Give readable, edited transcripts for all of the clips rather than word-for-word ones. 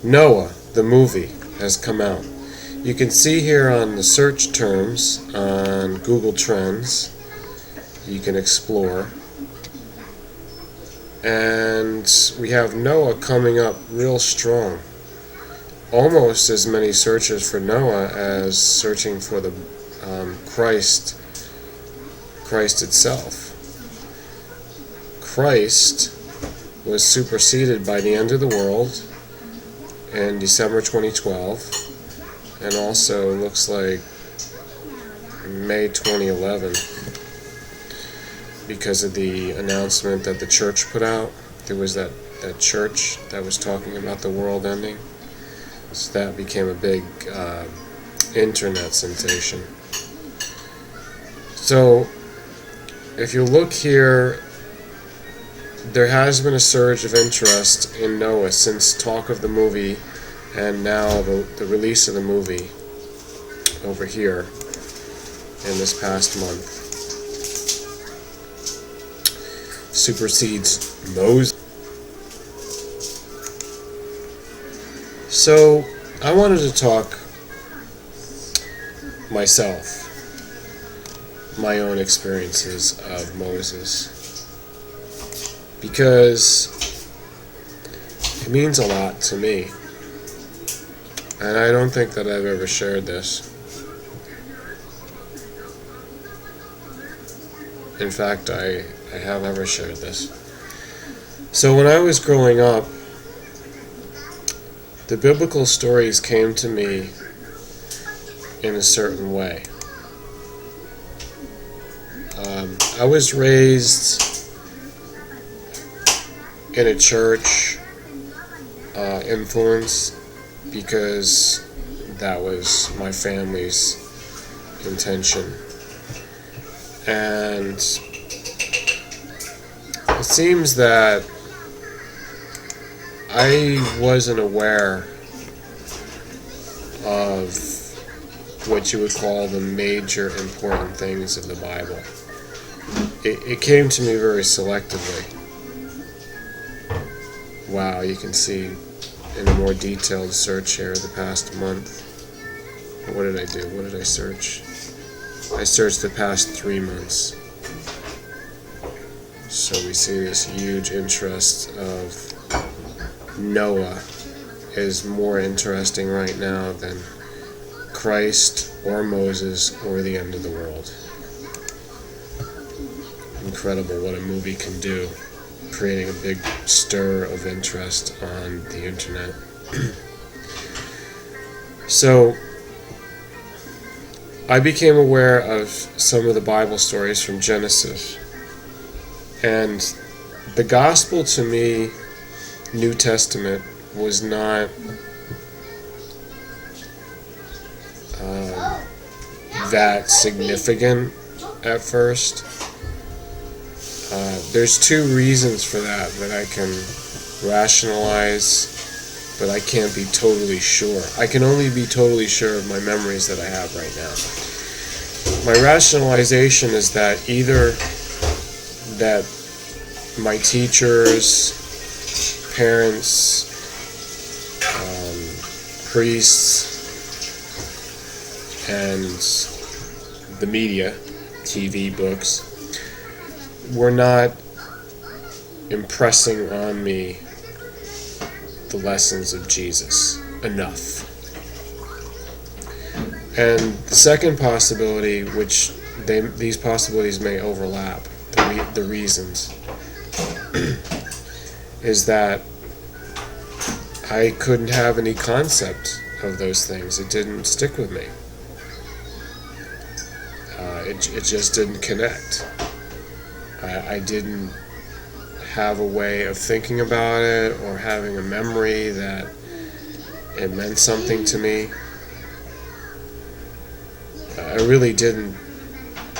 Noah, the movie, has come out. You can see here on the search terms on Google Trends, you can explore. And we have Noah coming up real strong. Almost as many searches for Noah as searching for the Christ itself. Christ was superseded by the end of the world in December 2012. And also looks like May 2011, because of the announcement that the church put out. There was that church that was talking about the world ending. So that became a big internet sensation. So if you look here, there has been a surge of interest in Noah since talk of the movie, and now the release of the movie over here in this past month supersedes Moses. So I wanted to talk myself, my own experiences of Moses, because it means a lot to me. And I don't think that I've ever shared this. In fact, I have ever shared this. So when I was growing up, the biblical stories came to me in a certain way. I was raised in a church influence, because that was my family's intention. And it seems that I wasn't aware of what you would call the major important things of the Bible. It came to me very selectively. Wow, you can see in a more detailed search here the past month. What did I do? What did I search? I searched the past 3 months. So we see this huge interest of Noah is more interesting right now than Christ or Moses or the end of the world. Incredible what a movie can do, creating a big stir of interest on the internet. So I became aware of some of the Bible stories from Genesis, and the gospel to me, New Testament, was not that significant at first. There's 2 reasons for that I can rationalize, but I can't be totally sure. I can only be totally sure of my memories that I have right now. My rationalization is that either that my teachers, parents, priests, and the media, TV, books, were not impressing on me the lessons of Jesus enough. And the second possibility, which these possibilities may overlap, the reasons, is that I couldn't have any concept of those things. It didn't stick with me. It just didn't connect. I didn't have a way of thinking about it or having a memory that it meant something to me. I really didn't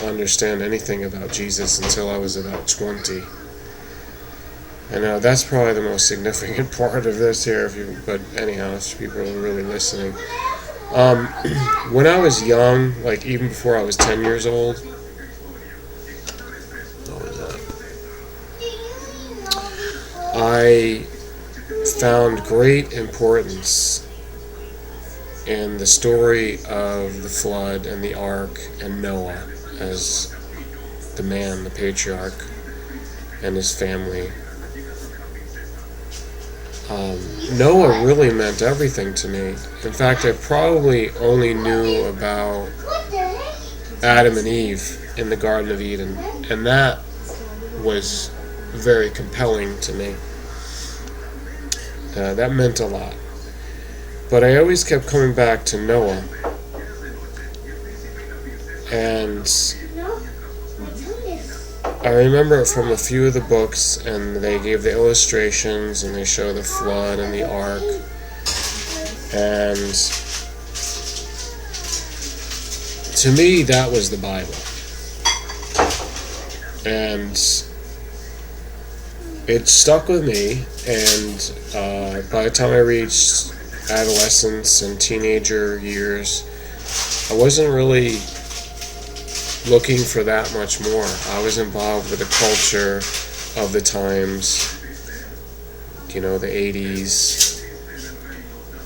understand anything about Jesus until I was about 20. And that's probably the most significant part of this here, but anyhow, if people are really listening. When I was young, like even before I was 10 years old, what was that? I found great importance in the story of the flood and the ark and Noah as the man, the patriarch, and his family. Noah really meant everything to me. In fact, I probably only knew about Adam and Eve in the Garden of Eden, and that was very compelling to me. That meant a lot. But I always kept coming back to Noah. And I remember it from a few of the books, and they gave the illustrations, and they show the flood and the ark. And to me, that was the Bible. And it stuck with me, and by the time I reached adolescence and teenager years, I wasn't really looking for that much more. I was involved with the culture of the times, the 80s,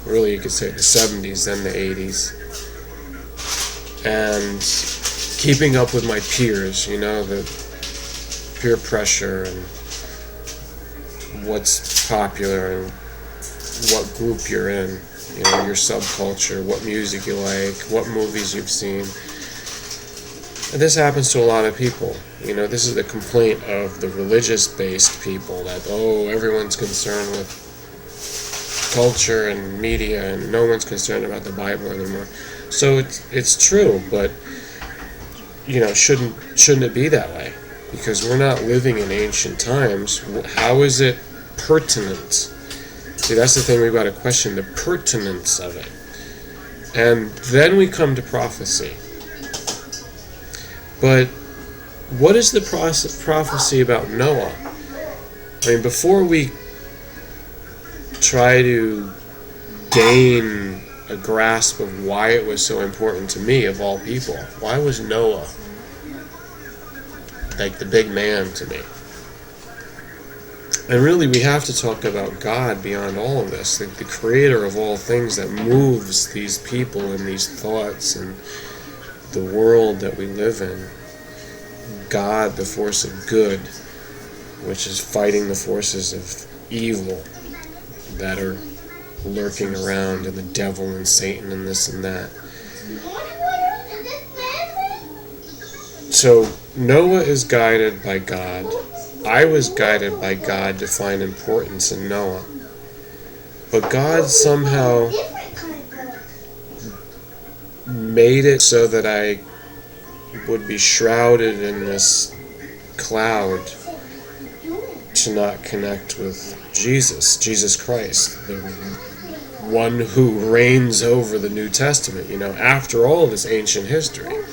really you could say the 70s, then the 80s, and keeping up with my peers, the peer pressure and what's popular and what group you're in, your subculture, what music you like, what movies you've seen. And this happens to a lot of people. This is the complaint of the religious-based people, that, everyone's concerned with culture and media, and no one's concerned about the Bible anymore. So it's true, but, shouldn't it be that way? Because we're not living in ancient times. How is it pertinent? See, that's the thing we've got to question, the pertinence of it. And then we come to prophecy. But what is the prophecy about Noah? I mean, before we try to gain a grasp of why it was so important to me, of all people, why was Noah like the big man to me? And really, we have to talk about God beyond all of this, the creator of all things that moves these people and these thoughts and the world that we live in. God, the force of good, which is fighting the forces of evil that are lurking around, and the devil and Satan and this and that. So Noah is guided by God. I was guided by God to find importance in Noah. But God somehow made it so that I would be shrouded in this cloud to not connect with Jesus Christ, the one who reigns over the New Testament. After all this ancient history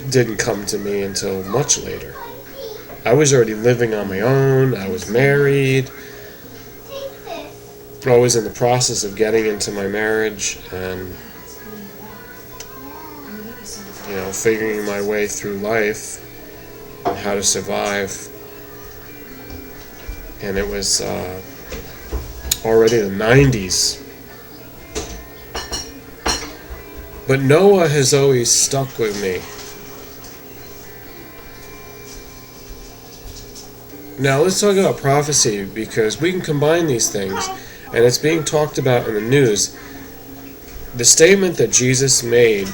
didn't come to me until much later. I was already living on my own. I was married. I was in the process of getting into my marriage and figuring my way through life and how to survive. And it was already the 90s. But Noah has always stuck with me. Now let's talk about prophecy, because we can combine these things, and it's being talked about in the news. The statement that Jesus made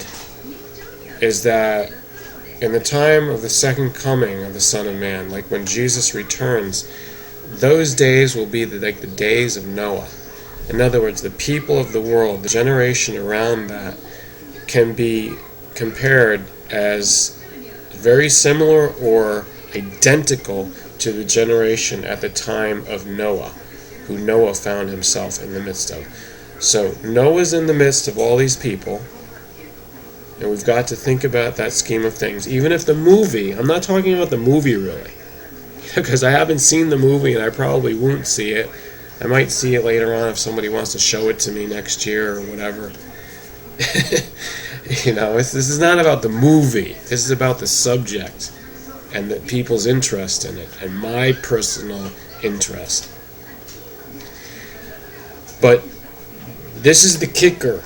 is that in the time of the second coming of the Son of Man, like when Jesus returns, those days will be like the days of Noah. In other words, the people of the world, the generation around that, can be compared as very similar or identical to the generation at the time of Noah, who Noah found himself in the midst of. So Noah's in the midst of all these people, and we've got to think about that scheme of things. Even if the movie, I'm not talking about the movie really, because I haven't seen the movie and I probably won't see it. I might see it later on if somebody wants to show it to me next year or whatever. This is not about the movie. This is about the subject and the people's interest in it and my personal interest. But this is the kicker.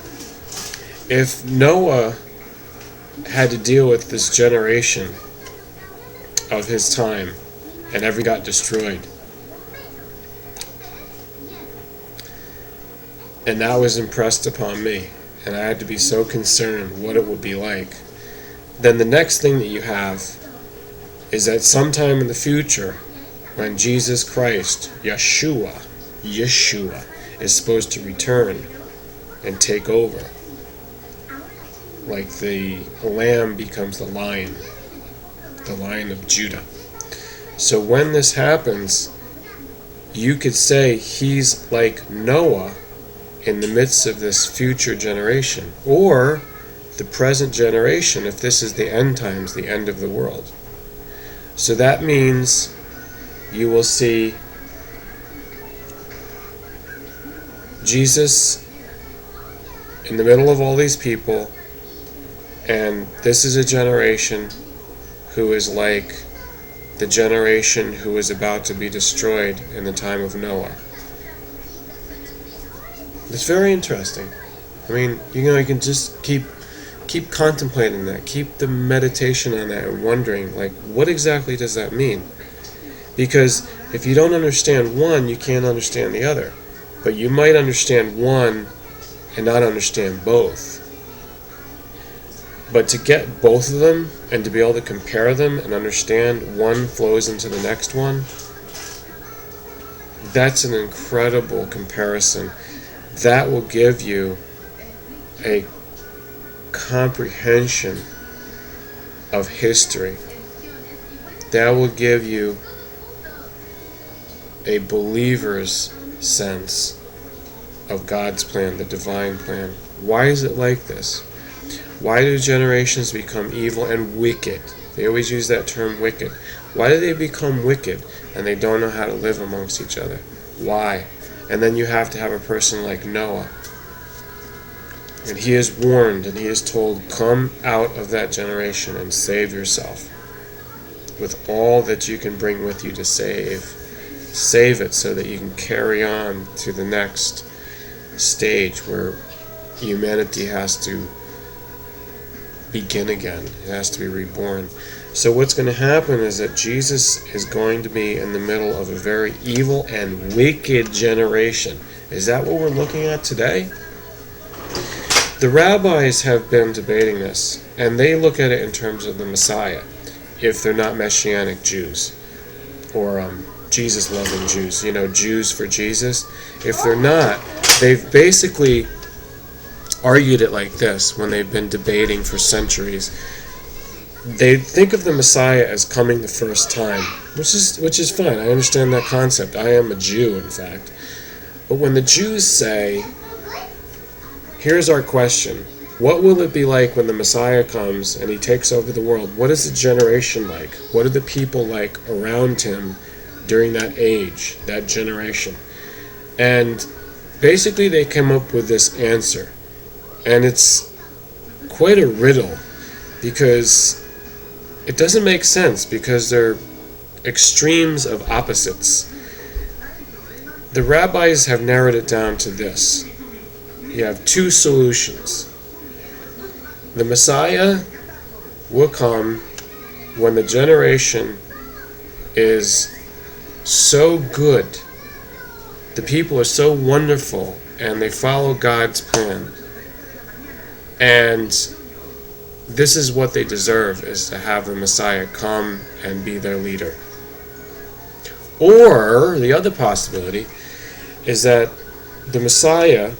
If Noah had to deal with this generation of his time and ever got destroyed, and that was impressed upon me, and I had to be so concerned what it would be like, then the next thing that you have is that sometime in the future, when Jesus Christ, Yeshua, is supposed to return and take over, like the lamb becomes the lion of Judah. So when this happens, you could say he's like Noah in the midst of this future generation, or the present generation if this is the end times, the end of the world. So that means you will see Jesus in the middle of all these people, and this is a generation who is like the generation who was about to be destroyed in the time of Noah. It's very interesting. I mean, you can just keep contemplating that, keep the meditation on that, and wondering, like, what exactly does that mean? Because if you don't understand one, you can't understand the other. But you might understand one and not understand both. But to get both of them and to be able to compare them and understand one flows into the next one, that's an incredible comparison. That will give you a comprehension of history. That will give you a believer's sense of God's plan, the divine plan. Why is it like this? Why do generations become evil and wicked? They always use that term, wicked. Why do they become wicked and they don't know how to live amongst each other? Why? And then you have to have a person like Noah. And he is warned and he is told, come out of that generation and save yourself with all that you can bring with you to save. Save it so that you can carry on to the next stage where humanity has to begin again. It has to be reborn. So what's going to happen is that Jesus is going to be in the middle of a very evil and wicked generation. Is that what we're looking at today? The rabbis have been debating this, and they look at it in terms of the Messiah, if they're not Messianic Jews, or Jesus-loving Jews, Jews for Jesus. If they're not, they've basically argued it like this when they've been debating for centuries. They think of the Messiah as coming the first time, which is fine. I understand that concept. I am a Jew, in fact. But when the Jews say, here's our question, what will it be like when the Messiah comes and he takes over the world? What is the generation like? What are the people like around him during that age, that generation? And basically they came up with this answer. And it's quite a riddle, because it doesn't make sense, because they're extremes of opposites. The rabbis have narrowed it down to this. You have two solutions. The Messiah will come when the generation is so good, the people are so wonderful, and they follow God's plan. And this is what they deserve, is to have the Messiah come and be their leader. Or, the other possibility is that the Messiah,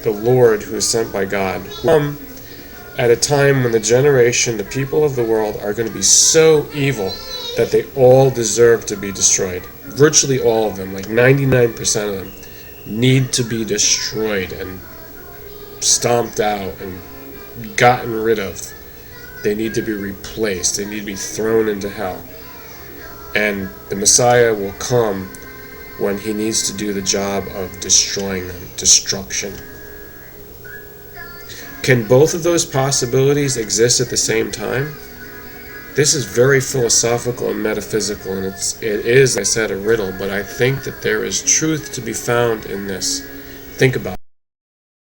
the Lord who is sent by God, will come at a time when the people of the world are going to be so evil that they all deserve to be destroyed. Virtually all of them, like 99% of them, need to be destroyed and stomped out and gotten rid of. They need to be replaced. They need to be thrown into hell. And the Messiah will come when he needs to do the job of destroying them, destruction. Can both of those possibilities exist at the same time? This is very philosophical and metaphysical, and it is, like I said, a riddle, but I think that there is truth to be found in this. Think about it.